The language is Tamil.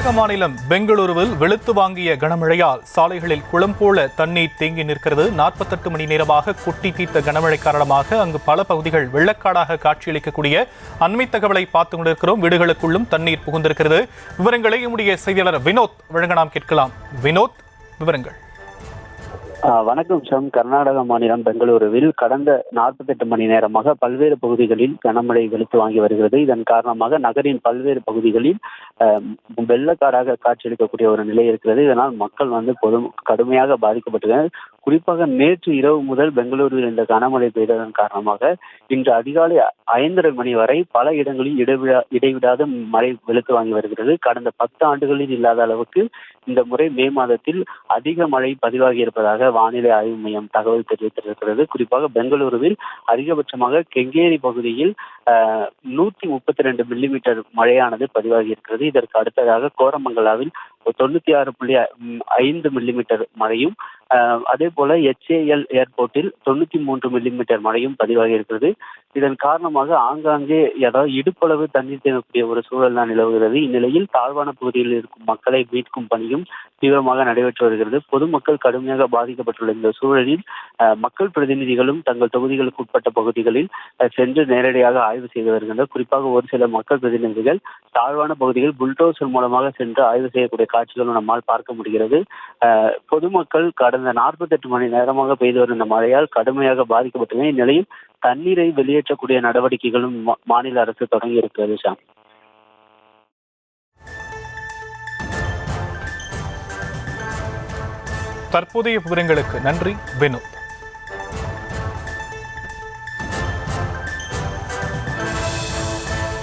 கர்நாடக மாநிலம் பெங்களூருவில் வெளுத்து வாங்கிய கனமழையால் சாலைகளில் குளம் போல தண்ணீர் தேங்கி நிற்கிறது. 48 மணி நேரமாக கொட்டி தீர்த்த கனமழை காரணமாக அங்கு பல பகுதிகள் வெள்ளக்காடாக காட்சியளிக்கக்கூடிய அண்மை தகவலை பார்த்துக் கொண்டிருக்கிறோம். வீடுகளுக்குள்ளும் தண்ணீர் புகுந்திருக்கிறது. விவரங்களை நம்முடைய செய்தியாளர் வினோத் வழங்க நாம் கேட்கலாம். வினோத், விவரங்கள். வணக்கம் சாம். கர்நாடக மாநிலம் பெங்களூருவில் கடந்த 48 மணி நேரமாக பல்வேறு பகுதிகளில் கனமழை வெளுத்து வாங்கி வருகிறது. இதன் காரணமாக நகரின் பல்வேறு பகுதிகளில் வெள்ளக்காடாக காட்சியளிக்கக்கூடிய ஒரு நிலை இருக்கிறது. இதனால் மக்கள் கடுமையாக பாதிக்கப்பட்டனர். குறிப்பாக நேற்று இரவு முதல் பெங்களூருவில் இந்த கனமழை பெய்ததன் காரணமாக இன்று அதிகாலை 5:30 மணி வரை பல இடங்களில் இடைவிடாத மழை வெளுத்து வாங்கி வருகிறது. கடந்த 10 ஆண்டுகளில் இல்லாத அளவுக்கு இந்த முறை மே மாதத்தில் அதிக மழை பதிவாகி இருப்பதாக வானிலை ஆய்வு மையம் தகவல் தெரிவித்திருக்கிறது. குறிப்பாக பெங்களூருவில் அதிகபட்சமாக கெங்கேரி பகுதியில் 132 மில்லிமீட்டர் மழையானது பதிவாகி இருக்கிறது. இதற்கு அடுத்ததாக கோரமங்கலாவில் 96.5 மில்லிமீட்டர் மழையும், அதே போல HAL ஏர்போர்ட்டில் 93 மில்லிமீட்டர் மழையும் பதிவாகி இருக்கிறது. இதன் காரணமாக ஆங்காங்கே இடுப்பளவு தண்ணீர் தேங்கக்கூடிய ஒரு சூழல் தான் நிலவுகிறது. இந்நிலையில் தாழ்வான பகுதியில் இருக்கும் மக்களை மீட்கும் பணியும் தீவிரமாக நடைபெற்று வருகிறது. பொதுமக்கள் கடுமையாக பாதிக்கப்பட்டுள்ள இந்த சூழலில் மக்கள் பிரதிநிதிகளும் தங்கள் தொகுதிகளுக்கு உட்பட்ட பகுதிகளில் சென்று நேரடியாக ஆய்வு செய்து வருகின்றனர். குறிப்பாக ஒரு சில மக்கள் பிரதிநிதிகள் தாழ்வான பகுதிகள் புல்டோசர் மூலமாக சென்று ஆய்வு செய்யக்கூடிய காட்சிகளும் நம்மால் பார்க்க முடிகிறது. பொதுமக்கள் கடந்த 48 மணி நேரமாக பெய்து வரும் இந்த மழையால் கடுமையாக பாதிக்கப்பட்டன. இந்நிலையில் தண்ணீரை வெளியேற்றக்கூடிய நடவடிக்கைகளும் மாநில அரசு தொடங்கி இருக்கிறது. சாம், தற்போதைய விவரங்களுக்கு நன்றி வினோத்.